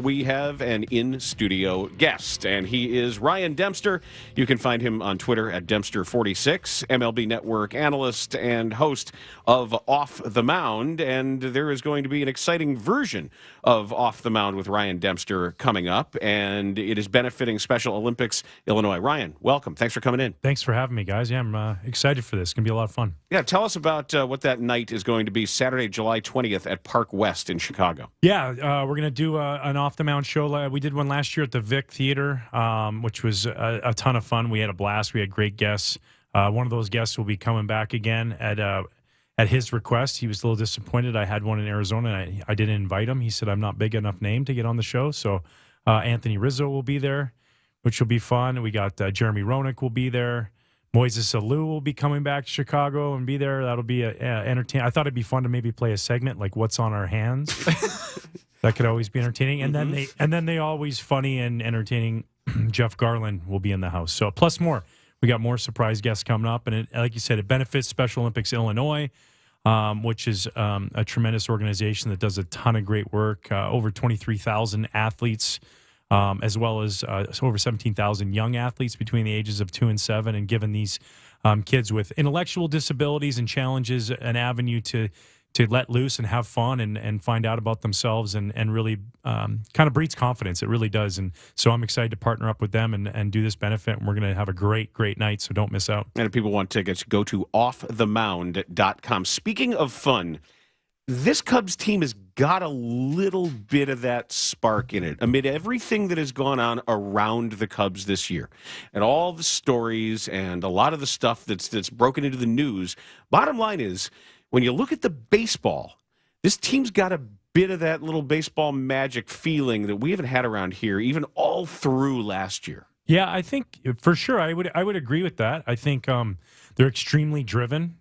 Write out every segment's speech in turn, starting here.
We have an in-studio guest, and he is Ryan Dempster. You can find him on Twitter at Dempster46, MLB Network analyst and host of Off the Mound. And there is going to be an exciting version of Off the Mound with Ryan Dempster coming up, and it is benefiting Special Olympics Illinois. Ryan, welcome. Thanks for coming in. Thanks for having me, guys. Yeah, I'm excited for this. It's going to be a lot of fun. Yeah, tell us about what that night is going to be Saturday, July 20th at Park West in Chicago. Yeah, we're going to do an off-the-mound show. We did one last year at the Vic Theater, which was a ton of fun. We had a blast. We had great guests. One of those guests will be coming back again at his request. He was a little disappointed. I had one in Arizona, and I didn't invite him. He said, I'm not big enough name to get on the show. So Anthony Rizzo will be there, which will be fun. We got Jeremy Roenick will be there. Moises Alou will be coming back to Chicago and be there. That'll be entertaining. I thought it'd be fun to maybe play a segment like "What's on Our Hands." That could always be entertaining. And then they always funny and entertaining. Jeff Garland will be in the house. So plus more. We got more surprise guests coming up, and like you said, it benefits Special Olympics Illinois, which is a tremendous organization that does a ton of great work. Over 23,000 athletes. As well as over 17,000 young athletes between the ages of 2 and 7, and giving these kids with intellectual disabilities and challenges an avenue to let loose and have fun and find out about themselves and really kind of breeds confidence. It really does. And so I'm excited to partner up with them and do this benefit. And we're going to have a great night, so don't miss out. And if people want tickets, go to offthemound.com. Speaking of fun, this Cubs team has got a little bit of that spark in it amid everything that has gone on around the Cubs this year and all the stories and a lot of the stuff that's broken into the news. Bottom line is, when you look at the baseball, this team's got a bit of that little baseball magic feeling that we haven't had around here even all through last year. Yeah, I think for sure I would agree with that. I think they're extremely driven.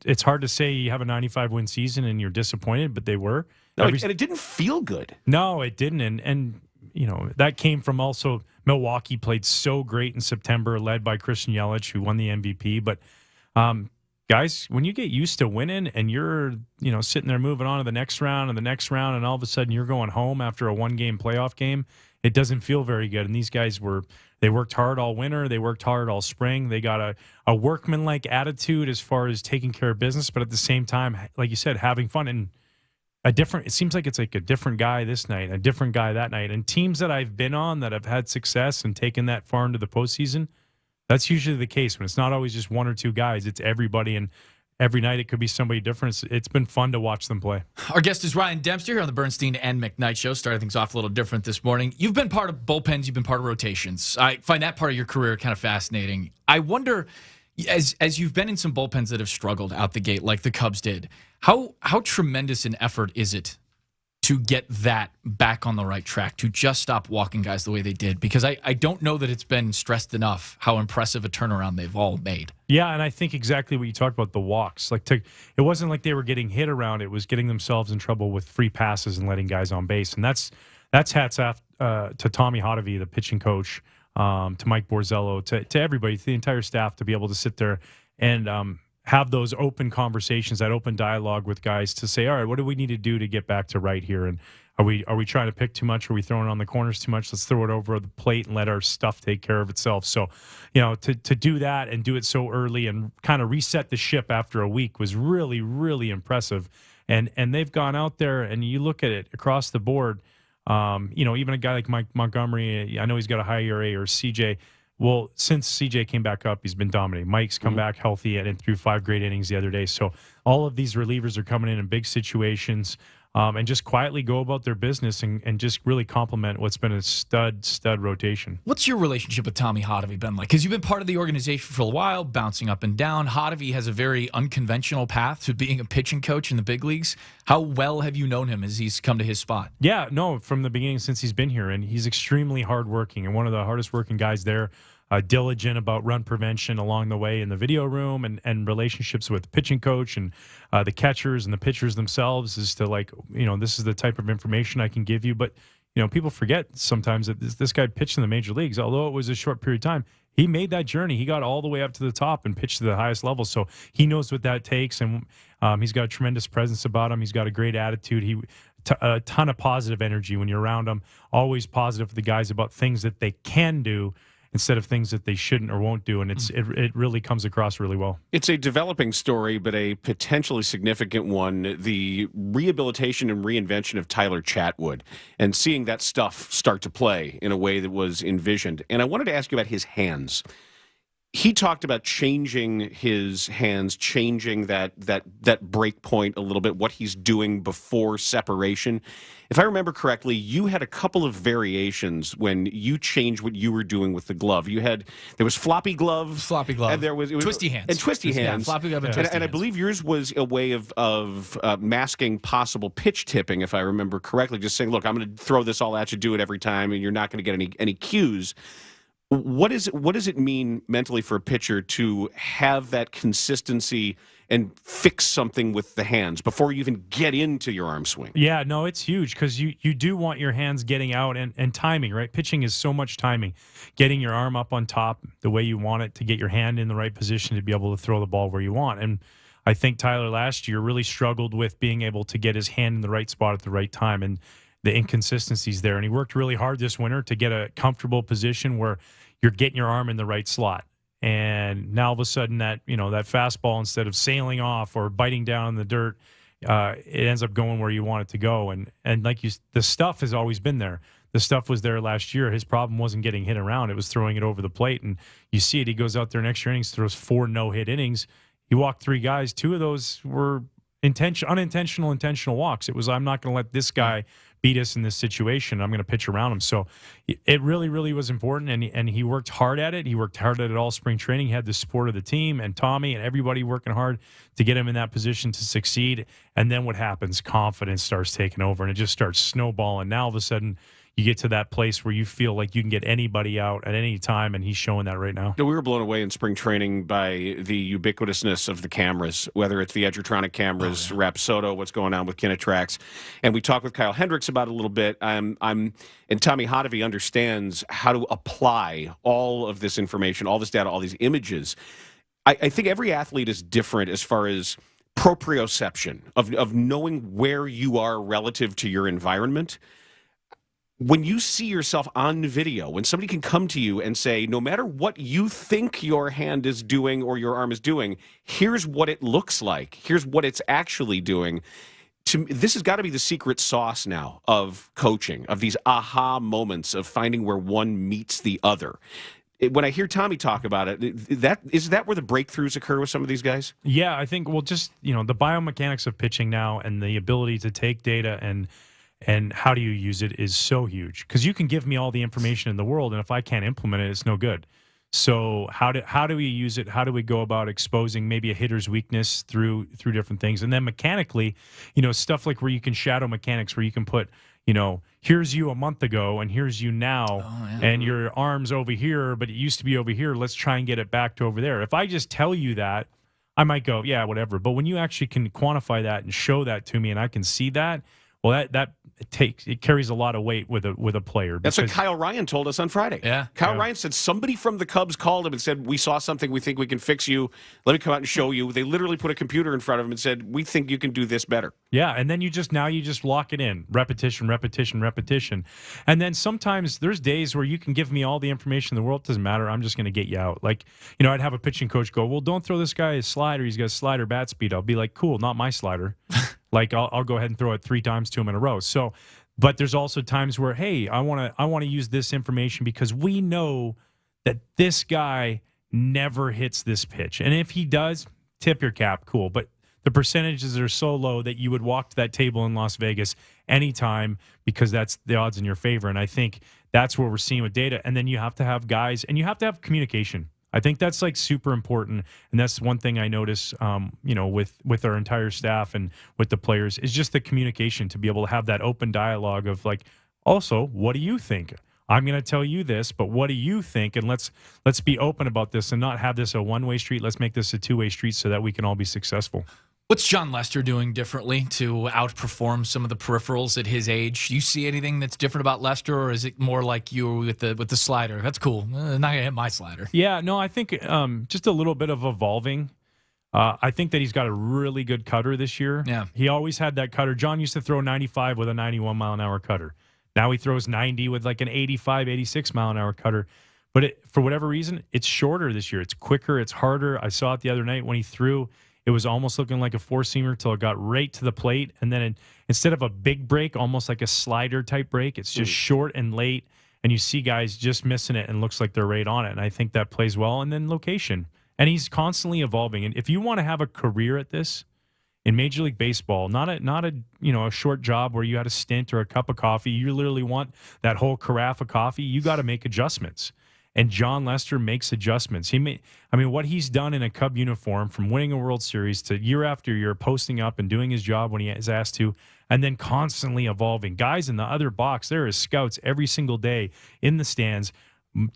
It's hard to say you have a 95-win season and you're disappointed, but they were. No, and it didn't feel good. No, it didn't. And you know, that came from also Milwaukee played so great in September, led by Christian Yelich, who won the MVP. But guys, when you get used to winning and you're, sitting there moving on to the next round and the next round, and all of a sudden you're going home after a one-game playoff game, it doesn't feel very good. And these guys they worked hard all winter. They worked hard all spring. They got a workman-like attitude as far as taking care of business, but at the same time, like you said, having fun. And it seems like it's like a different guy this night, a different guy that night. And teams that I've been on that have had success and taken that far into the postseason, that's usually the case. When it's not always just one or two guys, it's everybody. And every night it could be somebody different. It's been fun to watch them play. Our guest is Ryan Dempster here on the Bernstein and McKnight Show. Starting things off a little different this morning. You've been part of bullpens. You've been part of rotations. I find that part of your career kind of fascinating. I wonder, as you've been in some bullpens that have struggled out the gate like the Cubs did, how tremendous an effort is it to get that back on the right track, to just stop walking guys the way they did? Because I don't know that it's been stressed enough how impressive a turnaround they've all made. Yeah, and I think exactly what you talked about, the walks. It wasn't like they were getting hit around. It was getting themselves in trouble with free passes and letting guys on base. And that's hats off to Tommy Hotovy, the pitching coach, to Mike Borzello, to everybody, to the entire staff, to be able to sit there and have those open conversations, that open dialogue with guys to say, all right, what do we need to do to get back to right here? And are we trying to pick too much? Are we throwing on the corners too much? Let's throw it over the plate and let our stuff take care of itself. So, to do that and do it so early and kind of reset the ship after a week was really, really impressive. And they've gone out there, and you look at it across the board, even a guy like Mike Montgomery, I know he's got a high ERA, or CJ. Well, since CJ came back up, he's been dominating. Mike's come back healthy and threw 5 great innings the other day. So all of these relievers are coming in big situations and just quietly go about their business and just really complement what's been a stud rotation. What's your relationship with Tommy Hotovy been like? Because you've been part of the organization for a while, bouncing up and down. Hotovy has a very unconventional path to being a pitching coach in the big leagues. How well have you known him as he's come to his spot? Yeah, no, from the beginning since he's been here, and he's extremely hardworking and one of the hardest working guys there. Diligent about run prevention along the way in the video room and relationships with the pitching coach and the catchers and the pitchers themselves as to this is the type of information I can give you. But, people forget sometimes that this guy pitched in the major leagues, although it was a short period of time. He made that journey. He got all the way up to the top and pitched to the highest level. So he knows what that takes, and he's got a tremendous presence about him. He's got a great attitude. a ton of positive energy when you're around them. Always positive for the guys about things that they can do instead of things that they shouldn't or won't do, and it really comes across really well. It's a developing story, but a potentially significant one. The rehabilitation and reinvention of Tyler Chatwood, and seeing that stuff start to play in a way that was envisioned. And I wanted to ask you about his hands. He talked about changing his hands, changing that break point a little bit, what he's doing before separation. If I remember correctly, you had a couple of variations when you changed what you were doing with the glove. There was floppy glove, and it was twisty hands, and twisty hands. Yeah, floppy glove and twisty hands. I believe yours was a way of masking possible pitch tipping, if I remember correctly. Just saying, look, I'm going to throw this all at you, do it every time, and you're not going to get any cues. What does it mean mentally for a pitcher to have that consistency and fix something with the hands before you even get into your arm swing? Yeah, no, it's huge because you do want your hands getting out and timing, right? Pitching is so much timing. Getting your arm up on top the way you want it to get your hand in the right position to be able to throw the ball where you want. And I think Tyler last year really struggled with being able to get his hand in the right spot at the right time, and the inconsistencies there. And he worked really hard this winter to get a comfortable position where you're getting your arm in the right slot. And now all of a sudden that fastball, instead of sailing off or biting down in the dirt, it ends up going where you want it to go. And the stuff has always been there. The stuff was there last year. His problem wasn't getting hit around. It was throwing it over the plate. And you see it. He goes out there in extra innings, throws 4 no-hit innings. He walked 3 guys. 2 of those were unintentional, intentional walks. It was, I'm not going to let this guy beat us in this situation. I'm going to pitch around him. So it really, really was important, and he worked hard at it. He worked hard at it all spring training. He had the support of the team and Tommy and everybody working hard to get him in that position to succeed. And then what happens? Confidence starts taking over, and it just starts snowballing. Now all of a sudden you get to that place where you feel like you can get anybody out at any time, and he's showing that right now. We were blown away in spring training by the ubiquitousness of the cameras, whether it's the Edgertronic cameras, Rapsodo, what's going on with Kinetrax. And we talked with Kyle Hendricks about it a little bit. And Tommy Hotovy understands how to apply all of this information, all this data, all these images. I think every athlete is different as far as proprioception, of knowing where you are relative to your environment. When you see yourself on video, when somebody can come to you and say, no matter what you think your hand is doing or your arm is doing, here's what it looks like. Here's what it's actually doing. This has got to be the secret sauce now of coaching, of these aha moments of finding where one meets the other. When I hear Tommy talk about it, is that where the breakthroughs occur with some of these guys? Yeah, I think, just, the biomechanics of pitching now and the ability to take data and how do you use it is so huge, because you can give me all the information in the world, and if I can't implement it, it's no good. So how do we use it? How do we go about exposing maybe a hitter's weakness through different things? And then mechanically, stuff like where you can shadow mechanics, where you can put, here's you a month ago and here's you now, and your arm's over here, but it used to be over here. Let's try and get it back to over there. If I just tell you that, I might go, yeah, whatever. But when you actually can quantify that and show that to me and I can see that, well, it carries a lot of weight with a player. That's what Kyle Ryan told us on Friday. Yeah. Kyle Ryan said somebody from the Cubs called him and said, we saw something, we think we can fix you. Let me come out and show you. They literally put a computer in front of him and said, we think you can do this better. Yeah, and then you just lock it in. Repetition, repetition, repetition. And then sometimes there's days where you can give me all the information in the world. It doesn't matter. I'm just going to get you out. Like, I'd have a pitching coach go, well, don't throw this guy his slider. He's got slider bat speed. I'll be like, cool, not my slider. Like, I'll go ahead and throw it 3 times to him in a row. So, but there's also times where, hey, I want to use this information because we know that this guy never hits this pitch. And if he does, tip your cap, cool. But the percentages are so low that you would walk to that table in Las Vegas anytime because that's the odds in your favor. And I think that's what we're seeing with data. And then you have to have guys, and you have to have communication. I think that's like super important, and that's one thing I notice, with our entire staff and with the players is just the communication, to be able to have that open dialogue of like, also, what do you think? I'm going to tell you this, but what do you think? And let's be open about this and not have this a one-way street. Let's make this a two-way street so that we can all be successful. What's John Lester doing differently to outperform some of the peripherals at his age? Do you see anything that's different about Lester, or is it more like you with the slider? That's cool. Not gonna hit my slider. Yeah, no, I think just a little bit of evolving. I think that he's got a really good cutter this year. Yeah. He always had that cutter. John used to throw 95 with a 91-mile-an-hour cutter. Now he throws 90 with like an 85, 86-mile-an-hour cutter. But for whatever reason, it's shorter this year. It's quicker. It's harder. I saw it the other night when he threw. It was almost looking like a four-seamer till it got right to the plate. And then instead of a big break, almost like a slider-type break, it's just short and late. And you see guys just missing it and looks like they're right on it. And I think that plays well. And then location. And he's constantly evolving. And if you want to have a career at this in Major League Baseball, not a short job where you had a stint or a cup of coffee, you literally want that whole carafe of coffee, you got to make adjustments. And John Lester makes adjustments. What he's done in a Cub uniform, from winning a World Series to year after year posting up and doing his job when he is asked to, and then constantly evolving. Guys in the other box, there is scouts every single day in the stands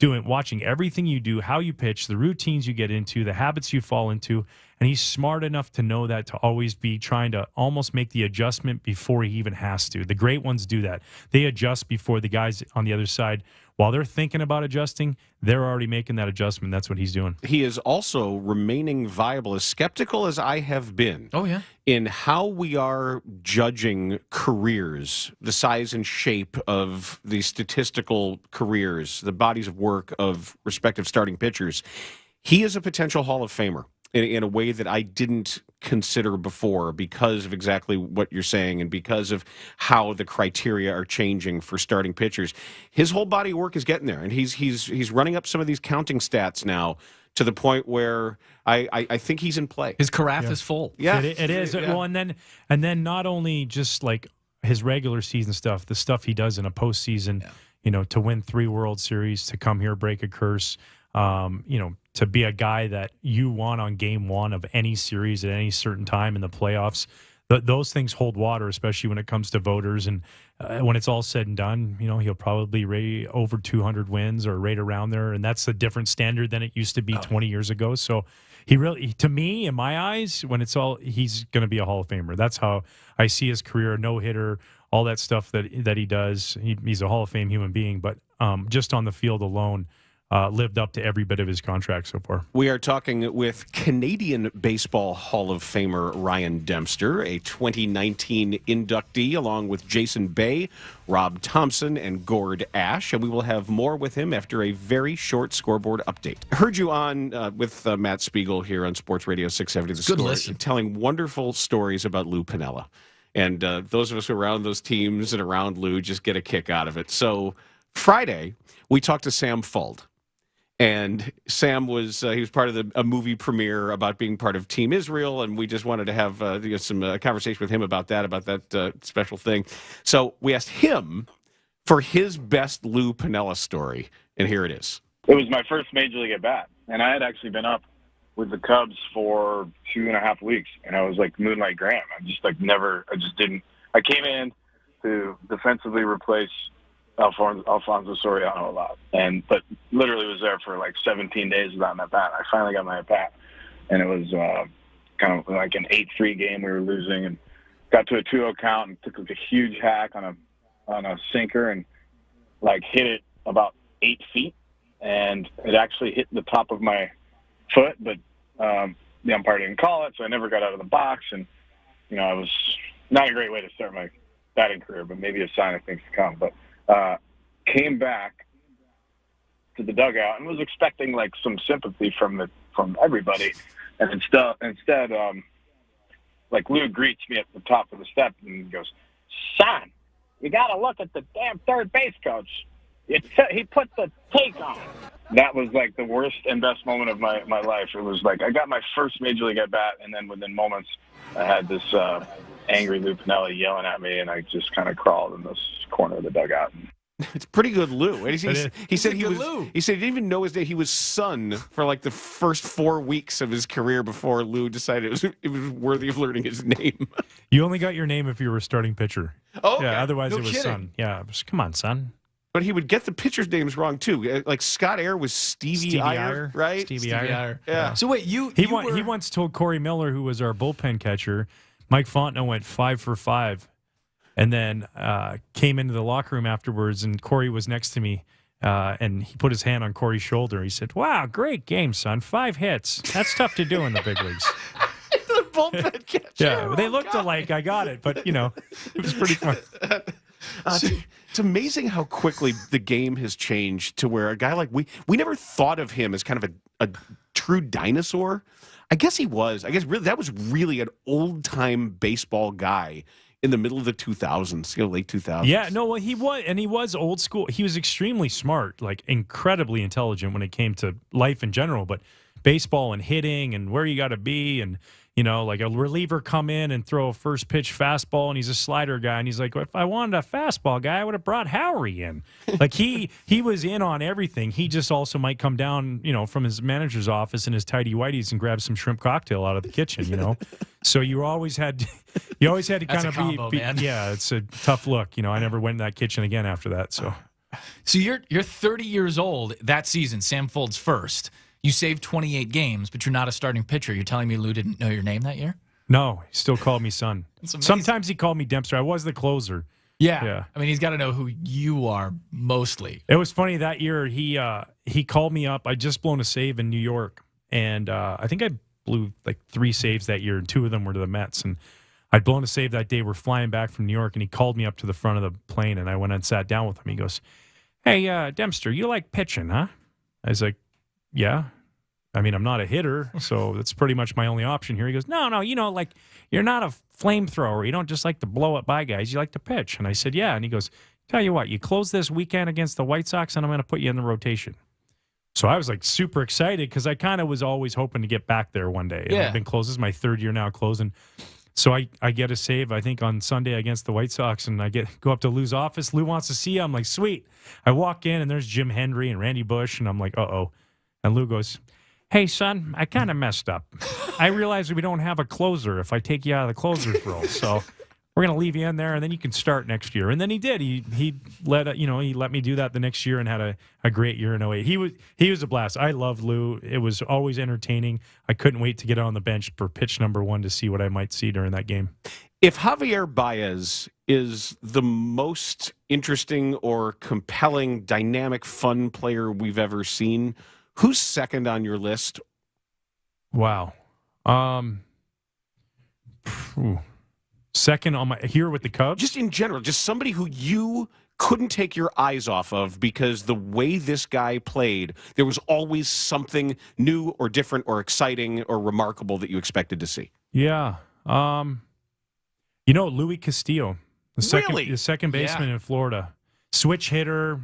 watching everything you do, how you pitch, the routines you get into, the habits you fall into. And he's smart enough to know that, to always be trying to almost make the adjustment before he even has to. The great ones do that. They adjust before the guys on the other side, while they're thinking about adjusting, they're already making that adjustment. That's what he's doing. He is also remaining viable, as skeptical as I have been. Oh, yeah. In how we are judging careers, the size and shape of the statistical careers, the bodies of work of respective starting pitchers. He is a potential Hall of Famer in a way that I didn't consider before, because of exactly what you're saying and because of how the criteria are changing for starting pitchers. His whole body of work is getting there, and he's running up some of these counting stats now to the point where I think he's in play. His carafe is full. Yeah, it is. Yeah. Well, and then not only just like his regular season stuff, the stuff he does in a postseason, to win 3 World Series, to come here, break a curse, to be a guy that you want on game 1 of any series at any certain time in the playoffs. Those things hold water, especially when it comes to voters. And when it's all said and done, he'll probably rate over 200 wins or right around there. And that's a different standard than it used to be 20 years ago. So he really, to me, in my eyes, he's going to be a Hall of Famer. That's how I see his career, no-hitter, all that stuff that he does. He's a Hall of Fame human being, but just on the field alone, lived up to every bit of his contract so far. We are talking with Canadian Baseball Hall of Famer Ryan Dempster, a 2019 inductee, along with Jason Bay, Rob Thompson, and Gord Ash. And we will have more with him after a very short scoreboard update. I heard you on with Matt Spiegel here on Sports Radio 670 The Good Score, listen. telling wonderful stories about Lou Piniella. And those of us around those teams and around Lou just get a kick out of it. So Friday, we talked to Sam Fuld. And Sam was he was part of a movie premiere about being part of Team Israel, and we just wanted to have some conversation with him about that special thing. So we asked him for his best Lou Piniella story, and here it is. It was my first Major League at bat, and I had actually been up with the Cubs for 2.5 weeks, and I was like Moonlight Graham. I came in to defensively replace Alfonso Soriano a lot, but literally was there for like 17 days without an at-bat. I finally got my at-bat, and it was kind of like an 8-3 game we were losing, and got to a 2-0 count and took like a huge hack on a sinker and like hit it about 8 feet, and it actually hit the top of my foot, but the umpire didn't call it, so I never got out of the box, and it was not a great way to start my batting career, but maybe a sign of things to come. But came back to the dugout and was expecting like some sympathy from everybody, and instead like Lou greets me at the top of the step and goes, "Son, you got to look at the damn third base coach. He put the take on." That was like the worst and best moment of my life. It was like I got my first Major League at bat, and then within moments I had this angry Lou Piniella yelling at me, and I just kind of crawled in this corner of the dugout. It's pretty good Lou. He said he said he Lou. didn't even know his name. He was Son for like the first 4 weeks of his career before Lou decided it was worthy of learning his name. You only got your name if you were a starting pitcher. Oh, yeah. Otherwise, no it was kidding. Son. Yeah. Come on, Son. But he would get the pitchers' names wrong too. Like Scott Air was Stevie Iyer, right? Stevie Iyer. Yeah. So wait, he once told Corey Miller, who was our bullpen catcher, Mike Fontenot went 5 for 5, and then came into the locker room afterwards, and Corey was next to me, and he put his hand on Corey's shoulder. He said, "Wow, great game, son. 5 hits. That's tough to do in the big leagues." bullpen catcher. Yeah, they Oh, looked God. alike. I got it, but it was pretty fun. It's amazing how quickly the game has changed to where a guy like we never thought of him as kind of a true dinosaur. I guess he was. I guess really that was really an old time baseball guy in the middle of the 2000s, late 2000s. Yeah, no, well, he was old school. He was extremely smart, like incredibly intelligent when it came to life in general, but baseball and hitting and where you got to be and like a reliever come in and throw a first pitch fastball, and he's a slider guy, and he's like, well, if I wanted a fastball guy, I would have brought Howery in. Like he was in on everything. He just also might come down, from his manager's office in his tidy whities and grab some shrimp cocktail out of the kitchen, So you always had to kind That's a of combo, be man. yeah, it's a tough look. I never went in that kitchen again after that. So you're 30 years old that season. Sam Folds first. You saved 28 games, but you're not a starting pitcher. You're telling me Lou didn't know your name that year? no, he still called me son. That's amazing. Sometimes he called me Dempster. I was the closer. Yeah. I mean, he's got to know who you are mostly. It was funny that year. He called me up. I'd just blown a save in New York, and I think I blew like 3 saves that year, and 2 of them were to the Mets. And I'd blown a save that day. We're flying back from New York, and he called me up to the front of the plane, and I went and sat down with him. He goes, "Hey, Dempster, you like pitching, huh?" I was like, "Yeah. I mean, I'm not a hitter, so that's pretty much my only option here." He goes, no, like you're not a flamethrower. You don't just like to blow it by guys. You like to pitch. And I said, yeah. And he goes, tell you what, you close this weekend against the White Sox, and I'm going to put you in the rotation. So I was like super excited because I kind of was always hoping to get back there one day. And Yeah. I've been closed. This is my 3rd year now closing. So I get a save, I think, on Sunday against the White Sox, and I go up to Lou's office. Lou wants to see you. I'm like, sweet. I walk in, and there's Jim Hendry and Randy Bush, and I'm like, uh-oh. And Lou goes, hey, son, I kind of messed up. I realize we don't have a closer if I take you out of the closer's role. So we're going to leave you in there, and then you can start next year. And then he did. He let me do that the next year and had a great year in 08. He was a blast. I loved Lou. It was always entertaining. I couldn't wait to get on the bench for pitch number 1 to see what I might see during that game. If Javier Baez is the most interesting or compelling, dynamic, fun player we've ever seen, who's second on your list? Wow. Second on my here with the Cubs? Just in general, just somebody who you couldn't take your eyes off of because the way this guy played, there was always something new or different or exciting or remarkable that you expected to see. Yeah. Louis Castillo, the second baseman in Florida. Switch hitter,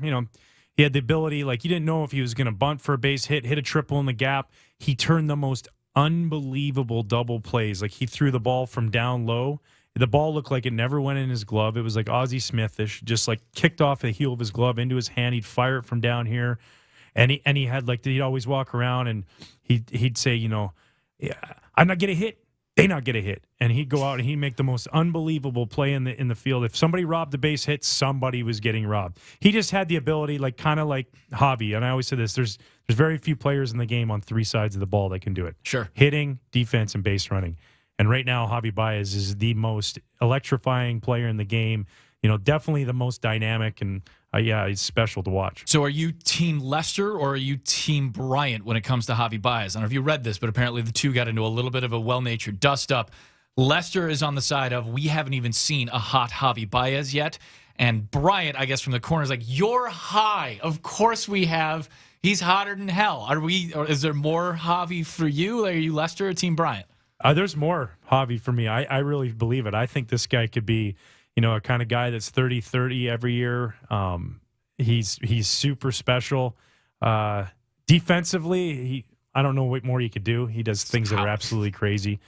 he had the ability, like you didn't know if he was going to bunt for a base hit a triple in the gap. He turned the most unbelievable double plays. Like he threw the ball from down low. The ball looked like it never went in his glove. It was like Ozzie Smithish, just like kicked off the heel of his glove into his hand. He'd fire it from down here. And he had he'd always walk around and he'd say, yeah, I'm not getting hit. They not get a hit, and he'd go out and he'd make the most unbelievable play in the field. If somebody robbed the base hit, somebody was getting robbed. He just had the ability, kind of like Javi. And I always say this: there's very few players in the game on 3 sides of the ball that can do it. Sure, hitting, defense, and base running. And right now, Javi Baez is the most electrifying player in the game. Definitely the most dynamic, and he's special to watch. So are you Team Lester or are you Team Bryant when it comes to Javi Baez? I don't know if you read this, but apparently the two got into a little bit of a well-natured dust-up. Lester is on the side of, we haven't even seen a hot Javi Baez yet. And Bryant, I guess from the corner, is like, you're high. Of course we have. He's hotter than hell. Or is there more Javi for you? Are you Lester or Team Bryant? There's more Javi for me. I really believe it. I think this guy could be a kind of guy that's 30-30 every year. He's super special. Defensively, I don't know what more he could do. He does things that are absolutely crazy.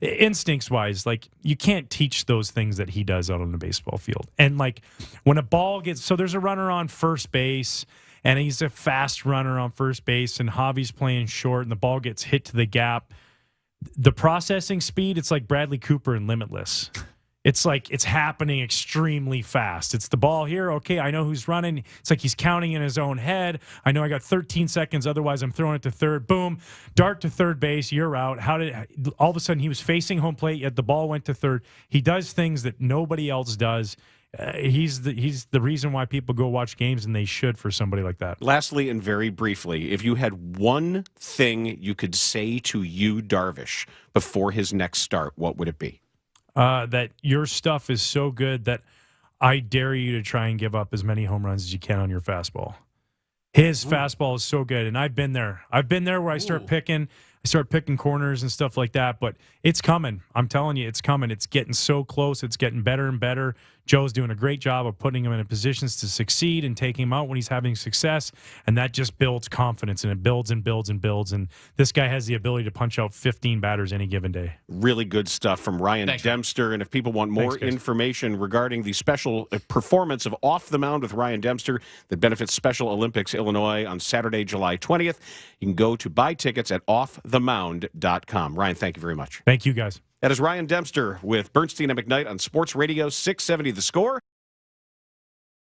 Instincts-wise, you can't teach those things that he does out on the baseball field. And, when a ball gets – so there's a runner on first base, and he's a fast runner on first base, and Javi's playing short, and the ball gets hit to the gap. The processing speed, it's like Bradley Cooper in Limitless. It's like it's happening extremely fast. It's the ball here. Okay, I know who's running. It's like he's counting in his own head. I know I got 13 seconds. Otherwise, I'm throwing it to third. Boom. Dart to third base. You're out. All of a sudden, he was facing home plate, yet the ball went to third. He does things that nobody else does. he's the reason why people go watch games, and they should for somebody like that. Lastly, and very briefly, if you had one thing you could say to you, Darvish, before his next start, what would it be? That your stuff is so good that I dare you to try and give up as many home runs as you can on your fastball. His fastball is so good, and I've been there. I've been there where I start picking corners and stuff like that, but it's coming. I'm telling you, it's coming. It's getting so close. It's getting better and better. Joe's doing a great job of putting him in positions to succeed and taking him out when he's having success, and that just builds confidence, and it builds and builds and builds, and this guy has the ability to punch out 15 batters any given day. Really good stuff from Ryan Dempster, and if people want more information regarding the special performance of Off the Mound with Ryan Dempster that benefits Special Olympics Illinois on Saturday, July 20th, you can go to buy tickets at offthemound.com. Ryan, thank you very much. Thank you, guys. That is Ryan Dempster with Bernstein and McKnight on Sports Radio 670 The Score.